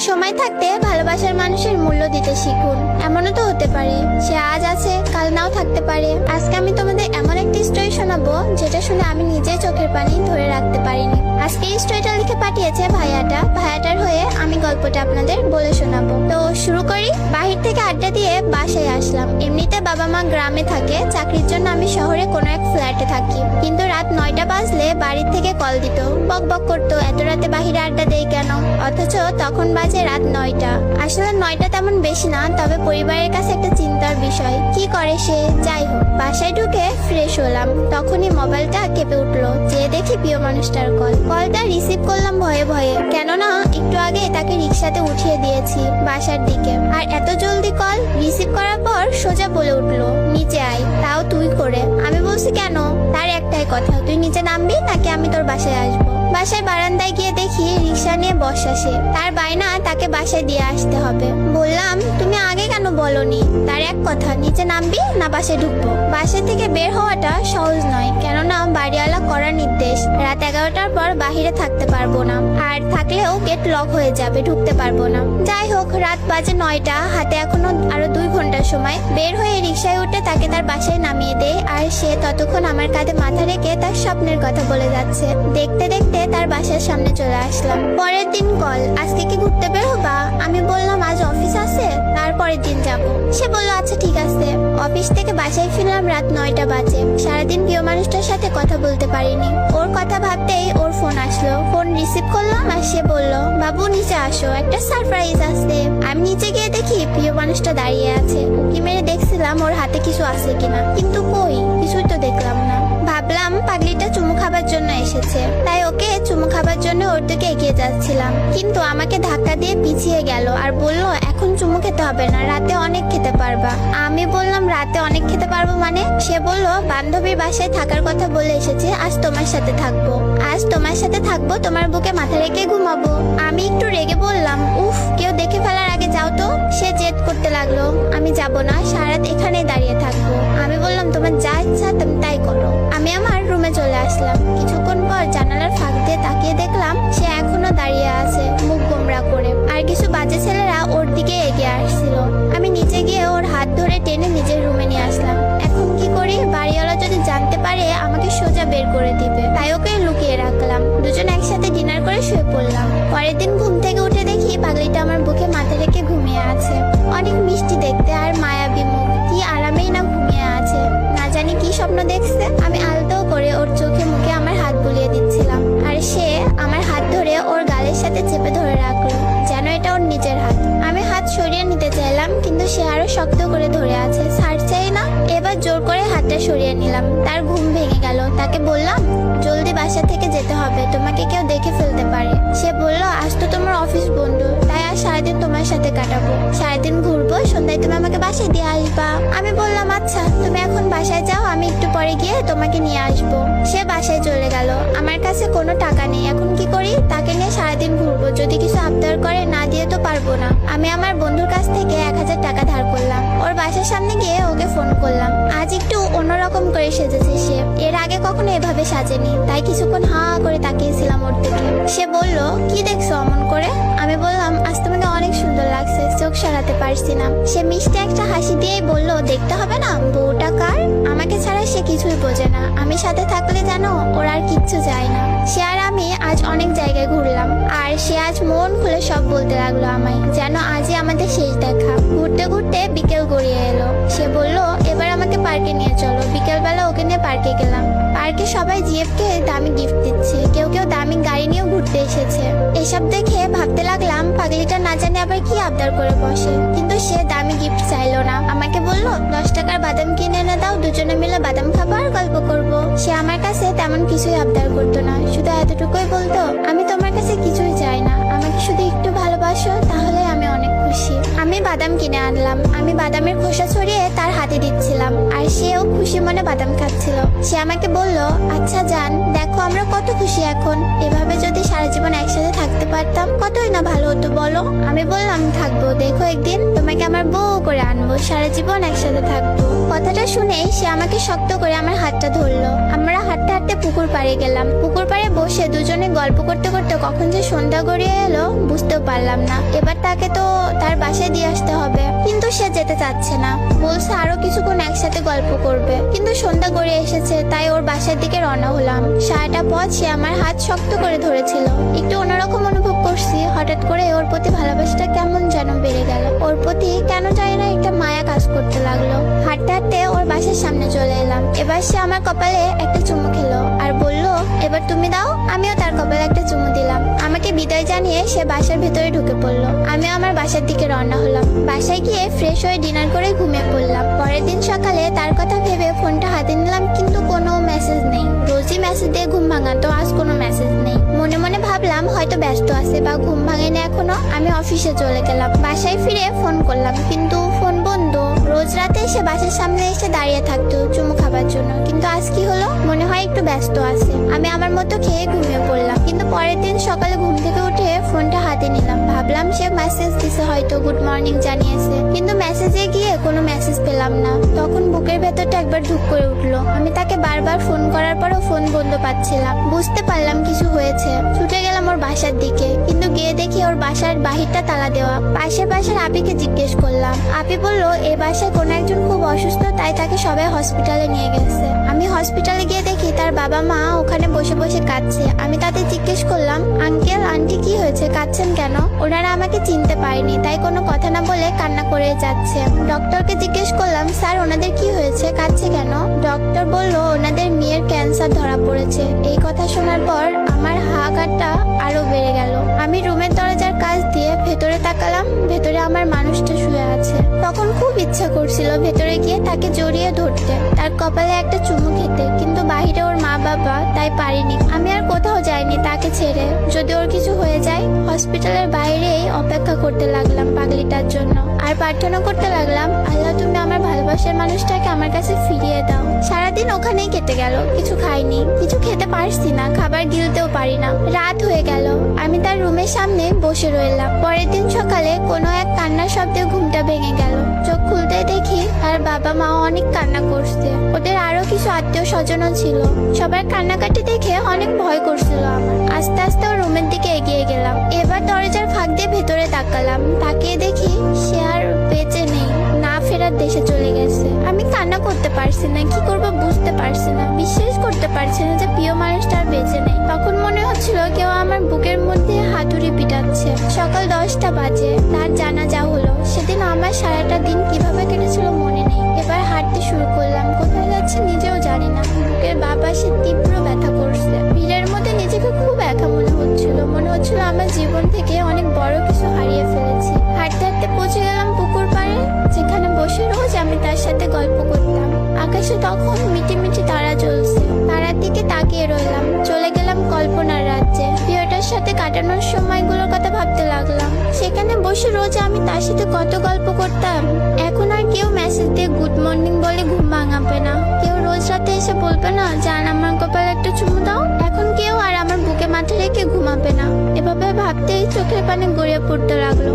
সময় থাকতে ভালোবাসার মানুষের মূল্য দিতে শিখুন। এমনও তো হতে পারে সে আজ আছে কাল নাও থাকতে পারে। আজকে আমি তোমাদের এমন একটি স্টোরি শোনাবো যেটা শুনে আমি নিজে চোখের পানি ধরে রাখতে পারিনি। আজকে এই স্টোরিটা লিখে পাঠিয়েছে ভাইয়াটার হয়ে আমি গল্পটা আপনাদের বলে শোনাবো। তো শুরু করি। বাহির থেকে আড্ডা দিয়ে বাসায় আসলাম। এমনিতে বাবা মা গ্রামে থাকে, চাকরির জন্য আমি শহরে কোনো এক ফ্ল্যাটে থাকি। কিন্তু রাত 9টা বাজলে বাড়ির থেকে কল দিত, বক বক করতো এত রাতে বাহিরে আড্ডা দেই কেন, অথচ তখন বাজে রাত 9টা। আসলে 9টা তেমন বেশি না, তবে পরিবারের কাছে একটা চিন্তার বিষয়। কি করে সে? যাই হোক, বাসায় ঢুকে ফ্রেশ হলাম, তখনই মোবাইলটা কেঁপে উঠলো। যে দেখি প্রিয় মানুষটার কলটা রিসিভ করলাম ভয়ে ভয়ে, কেননা একটু আগে তাকে রিক্সাতে উঠিয়ে দিয়েছি বাসার দিকে। আর এত জলদি কল রিসিভ করার পর সোজা বলে উঠলো, নিচে আয়, তাও তুই করে। আমি বলছি কেন? তার একটাই কথা, তুই নিচে নামবি নাকি আমি তোর বাসায় আসবো। বাসায় বারান্দায় গিয়ে দেখি রিক্সা নিয়ে বসা সে। তার বায়না তাকে বাসায় দিয়ে আসতে হবে। বললাম তুমি আগে কেন বলনি? তার এক কথা, নিচে নামবি না বাসায় ঢুকবো। বাসা থেকে বের হওয়াটা সহজ নয়, কেননা বাড়িওয়ালা করা নির্দেশ রাত 11টার পর বাহিরে থাকতে পারবো না, আর থাকলেও গেট লক হয়ে যাবে, ঢুকতে পারবো না। যাই হোক, রাত বাজে 9টা, হাতে এখনো আরো 2 ঘন্টা সময়। বের হয়ে রিক্সায় উঠে তাকে তার বাসায় নামিয়ে দেয়, আর সে ততক্ষণ আমার কাঁধে মাথা রেখে তার স্বপ্নের কথা বলে যাচ্ছে। দেখতে দেখতে তার বাসার সামনে চলে আসলাম। পরের দিন কল, আজকে কি ঘুরতে বের হবা? আমি বললাম আজ অফিস আছে, তারপরের দিন যাব। সে বলল আচ্ছা ঠিক আছে। অফিস থেকে বাসায় ফিরলাম রাত 9টা বাজে। সারাদিন প্রিয় মানুষটার সাথে কথা বলতে পারিনি। ওর কথা ভাবতেই ওর ফোন আসলো। ফোন রিসিভ করলাম আর সে বলল, বাবু নিচে আসো, একটা সারপ্রাইজ আছে। আমি নিচে গিয়ে দেখি প্রিয় মানুষটা দাঁড়িয়ে আছে। উকি মেরে দেখছিলাম ওর হাতে কিছু আছে কিনা, কিন্তু কই, কিছুই তো দেখলাম না। ভাবলাম পাগলিটা চুমু খাবার জন্য এসেছে, তাই ওকে চুমু খাবার জন্য ওর দিকে এগিয়ে যাচ্ছিলাম, কিন্তু আমাকে ধাক্কা দিয়ে পিছিয়ে গেল আর বলল এখন চুমু খেতে হবে না, রাতে অনেক খেতে পারবা। আমি বললাম রাতে অনেক খেতে পারবো মানে? সে বলল বান্ধবীর বাসায় থাকার কথা বলে এসেছে, আজ তোমার সাথে থাকবো। আজ তোমার সাথে থাকবো, তোমার বুকে মাথা রেখে ঘুমাবো। আমি একটু রেগে বললাম, উফ, কেউ দেখে ফেলার আগে যাও তো। সে জেদ করতে লাগলো, আমি যাব না, সারা রাত এখানেই দাঁড়িয়ে থাকবো। আমি বললাম তোমার যা ইচ্ছা তুমি তাই করো। আমি আমার রুমে চলে আসলাম। কিছুক্ষণ পর জানালার ফাঁক দিয়ে তাকিয়ে দেখলাম সে এখনো দাঁড়িয়ে আছে, মুখ গোমরা করে, আর কিছু বাজে ছেলেরা ওর দিকে এগিয়ে আসছিল। আমি নিচে গিয়ে ওর হাত ধরে টেনে নিজের রুমে নিয়ে আসলাম। এখন কি করি? বাড়িওয়ালা যদি জানতে পারে আমাকে সোজা বের করে দিবে, তাই ওকে লুকিয়ে রাখলাম। দুজন একসাথে ডিনার করে শুয়ে পড়লাম। পরের দিন ঘুম থেকে উঠে দেখি পাগলিটা আমার বুকে মাথা রেখে ঘুমিয়ে আছে। অনেক মিষ্টি দেখতে আর মায়াবী মুখ, কি আরামেই না ঘুমিয়ে আছে। না জানি কি স্বপ্ন দেখছে। আমি আলতো করে ওর চোখে মুখে আমার হাত বুলিয়ে দিচ্ছিলাম, আর সে আমার হাত ধরে ওর গালের সাথে চেপে ধরে রাখলো, যেন এটা ওর নিজের হাত। আমি হাত সরিয়ে নিতে চাইলাম, কিন্তু সে আরো শক্ত করে ধরে আছে, ছাড়ছেই না। এবার জোর করে হাতটা সরিয়ে নিলাম। তার ঘুম ভেঙে গেল। তাকে বললাম জলদি বাসা থেকে যেতে হবে, তোমাকে কেউ দেখে ফেলতে পারে। সে বলল আজ তো তোমার অফিস বন্ধ, তাই আজ সারাদিন তোমার সাথে কাটাবো, সারাদিন ঘুরবো, সন্ধ্যায় তুমি আমাকে বাসায় দিয়ে আসবা। আমি বললাম আচ্ছা, তুমি এখন বাসায় যাও, আমি একটু পরে গিয়ে তোমাকে নিয়ে আসবো। সে বাসায় চলে গেল। আমার কাছে কোনো টাকা নেই, এখন কি করি? তাকে নিয়ে সারাদিন ঘুরবো, যদি কিছু আবদার করে না দিয়ে তো পারবো না। আমি আমার বন্ধুর কাছ থেকে 1000 টাকা ধার করলাম। ওর বাসার সামনে গিয়ে ওকে ফোন করলাম। আজ একটু অন্যরকম করে সেজেছে সে, এর আগে কখনো এভাবে সাজেনি, তাই কিছুক্ষণ হা করে তাকিয়েছিলাম ওর দিকে। সে বলল কি দেখছো অমন করে? আমি বললাম আজ তোমাকে অনেক সুন্দর লাগছে, চোখ সরাতে পারছি না। সে মিষ্টি একটা হাসি দিয়েই বলল দেখতে হবে না, বউটা কার? আমাকে ছাড়া সে কিছুই বোঝে না। আমি সাথে থাকলে জানো ওর আর কিচ্ছু যায় না। সে আর আমি আজ অনেক জায়গায় ঘুরলাম, আর সে আজ মন খুলে সব বলতে লাগলো আমায়, যেন আজই আমাদের শেষ দেখা। ঘুরতে ঘুরতে বিকেল গড়িয়ে এলো। সে বলল এবার আমাকে পার্কে নিয়ে চলো। বিকেলবেলা ওকে নিয়ে পার্কে গেলাম। পার্কে সবাই জিএফকে দামি গিফট দিচ্ছে, কেউ কেউ দামি গাড়ি নিয়েও ঘুরতে এসেছে। এসব দেখে ভাবতে লাগলাম পাগলিটা না জানে আবার কি আবদার করে বসে। কিন্তু সে দামি গিফট চাইলো না, আমাকে বলল 10 টাকার বাদাম কিনে এনে দাও, দুজনে মিলে বাদাম খাবো আর গল্প করবো। সে আমার কাছে তেমন কিছুই আবদার করতো না, শুধু এতটুকুই বলতো আমি তোমার কাছে কিছুই চাই না, আমাকে শুধু একটু ভালোবাসো, তাহলে আমি অনেক খুশি। আমি বাদাম কিনে আনলাম। আমি বাদামের খোসা ছড়িয়ে তার হাতে দিচ্ছিলাম, আর সেও খুশি মনে বাদাম খাচ্ছিল। সে আমাকে বলল, আচ্ছা জান, দেখো আমরা কত খুশি এখন। এভাবে যদি সারা জীবন একসাথে থাকতে পারতাম কতই না ভালো হতো বলো। আমি বললাম, থাকবো, দেখো একদিন তোমাকে আমার বউ করে আনবো, সারা জীবন একসাথে থাকবো। কথাটা শুনে সে আমাকে শক্ত করে আমার হাতটা ধরলো। আমরা হাঁটতে হাঁটতে পুকুর পাড়ে গেলাম। পুকুর পাড়ে বসে দুজনে গল্প করতে করতে কখন যে সন্ধ্যা গড়িয়ে এলো বুঝতেও পারলাম না। এবার তাকে তো তার বাসায় দিয়ে আসতে হবে, কিন্তু সে যেতে চাচ্ছে না, বলছে আরো কিছুক্ষণ একসাথে গল্প করবে। কিন্তু সন্ধ্যা গড়িয়ে এসেছে, তাই ওর বাসার দিকে রওনা হলাম। সারাটা পথ সে আমার হাত শক্ত করে ধরেছিল। একটু অন্যরকম অনুভব করছি, হঠাৎ করে ওর প্রতি ভালোবাসাটা কেমন যেন বেড়ে গেল। ওর প্রতি কেন জানি না একটা মায়া কাজ করতে লাগলো। হাঁটতে হাঁটতে ওর বাসার সামনে চলে এলাম। এবার সে আমার কপালে একটা চুমু খেলো আর বলল, এবার তুমি দাও। আমিও তার কপালে একটা চুমু দিলাম। আমাকে বিদায় জানিয়ে সে বাসার ভেতরে ঢুকে পড়লো। আমিও আমার বাসার দিকে রওনা হলাম। বাসায় গিয়ে ফ্রেশ হয়ে ডিনার করে ঘুমিয়ে পড়লাম। পরের দিন সকালে তার কথা ভেবে ফোনটা হাতে নিলাম, কিন্তু কোনো মেসেজ নেই। রোজই মেসেজ দিয়ে ঘুম ভাঙাতো, আজ কোনো মেসেজ নেই। মনে মনে ভাবলাম হয়তো ব্যস্ত আছে বা ঘুম ভাঙেনি এখনো। আমি অফিসে চলে গেলাম। বাসায় ফিরে ফোন করলাম, কিন্তু ফোন বন্ধ। রোজ রাতে সে বাসার সামনে এসে দাঁড়িয়ে থাকতো চুমু খাবার জন্য, কিন্তু আজ কি হলো? মনে হয় একটু ব্যস্ত আছে। আমি আমার মতো খেয়ে ঘুমিয়ে পড়লাম। কিন্তু পরের দিন সকালে ঘুম থেকে উঠে ফোনটা হাতে নিলাম। ভাবলাম সে মেসেজ দিছে, হয়তো গুড মর্নিং জানিয়েছে, কিন্তু মেসেজে গিয়ে কোনো মেসেজ পেলাম না। তখন বুকের ভেতরটা একবার ধুক করে উঠলো। আমি তাকে বারবার ফোন করার পরও ফোন বন্ধ পাচ্ছিলাম। বুঝতে পারলাম কিছু হয়েছে। ছুটে গেলাম ওর বাসার দিকে, কিন্তু গিয়ে দেখি ওর বাসার বাহিরটা তালা দেওয়া। পাশের বাসার আপিকে জিজ্ঞেস করলাম। আপি বলল, এ বাসায় কোনো একজন খুব অসুস্থ, তাই তাকে সবাই হসপিটালে নিয়ে গেছে। আমি হসপিটালে গিয়ে দেখি তার বাবা মা ওখানে বসে বসে কাঁদছে। আমি তাদের জিজ্ঞেস করলাম, আঙ্কেল আন্টি কি হয়েছে, কাঁদছেন কেন? ওনারা আমাকে চিনতে পারেনি, তাই কোনো কথা না বলে কান্না করে যাচ্ছে। ডক্টরকে জিজ্ঞেস করলাম, স্যার ওনাদের কি হয়েছে, কাঁদছে কেন? ডক্টর বলল, ওনাদের মেয়ের ক্যান্সার ধরা পড়েছে। এই কথা শোনার পর আমার হাহাকারটা আরো বেড়ে গেল। আমি রুমের দরজার কাছ দিয়ে ভেতরে তাকালাম। ভেতরে আমার মানুষটা শুয়ে আছে। তখন খুব ইচ্ছা করছিল ভেতরে গিয়ে তাকে জড়িয়ে ধরতে, তার কপালে একটা চুমু খেতে, কিন্তু বাইরে ওর মা বাবা, তাই পারিনি। আমি আর কোথাও যাইনি তাকে ছেড়ে। যদি ওর কিছু হয়ে যায়, হসপিটালের বাইরেই অপেক্ষা করতে লাগলাম পাগলিটার জন্য। আর প্রার্থনা করতে লাগলাম, আল্লাহ তুমি আমার ভালোবাসার মানুষটাকে আমার কাছে ফিরিয়ে দাও। সারাদিন ওখানেই কেটে গেল। কিছু খাইনি, কিছু খেতে পারছি না, খাবার গিলতেও পারি না। রাত হয়ে গেল। আমি তার রুমের সামনে বসে রইলাম। পরের দিন সকালে কোনো এক কান্নার শব্দে ঘুমটা ভেঙে গেল। চোখ খুলতে দেখি তার বাবা মা অনেক কান্না করছে। ওদের আরো কিছু আত্মীয় স্বজনও ছিল। সবার কান্নাকাটি দেখে অনেক ভয় করছিল আমার। আস্তে আস্তে ওর রুমের দিকে এগিয়ে গেলাম। এবার দরজার ফাঁক দিয়ে ভেতরে তাকালাম। তাকিয়ে দেখি সে আর বেঁচে নেই, না ফেরার দেশে চলে গেছে। আমি কান্না করতে পারছি না, কি করবো বুঝতে পারছি না। বিশ্বাস করতে পারছি না যে প্রিয় মানুষটা আর বেঁচে নেই। তখন মনে হচ্ছিল কেউ আমার বুকের মধ্যে হাতুড়ি পিটাচ্ছে। সকাল 10টা বাজে তার জানাজা হলো। সেদিন আমার সারাটা দিন কিভাবে কেটেছিল মনে নেই। এবার হাঁটতে শুরু করলাম। কোথায় যাচ্ছে নিজেও জানি না। বুকের বাঁ পাশে তীব্র ব্যথা করছে। ভিড়ের মধ্যে নিজেকে খুব একা মনে হচ্ছিল। মনে হচ্ছিল আমার জীবন থেকে অনেক বড় কিছু হারিয়ে ফেলেছি। হাঁটতে হাঁটতে পৌঁছে গেলাম পুকুর পাড়ে, যেখানে বসে রোজ আমি তার সাথে গল্প করতাম। আকাশে তখন মিটি মিটি তারা জ্বলছে। তারার দিকে তাকিয়ে রইলাম। চলে গেলাম কল্পনার রাজ্যে। প্রিয়টার সাথে কাটানোর সময়গুলোর কথা ভাবতে লাগলাম। সেখানে বসে রোজ আমি তার সাথে কত গল্প করতাম। এখন আর কেউ মেসেজ দিয়ে গুড মর্নিং বলে ঘুম ভাঙাবে না। কেউ রোজ রাতে এসে বলবে না, জান আমার কপালে একটা চুমু দাও। এখন কেউ আর আমার বুকে মাথা রেখে ঘুমাবে না। এভাবে ভাবতেই চোখের পানি গড়িয়ে পড়তে লাগলো।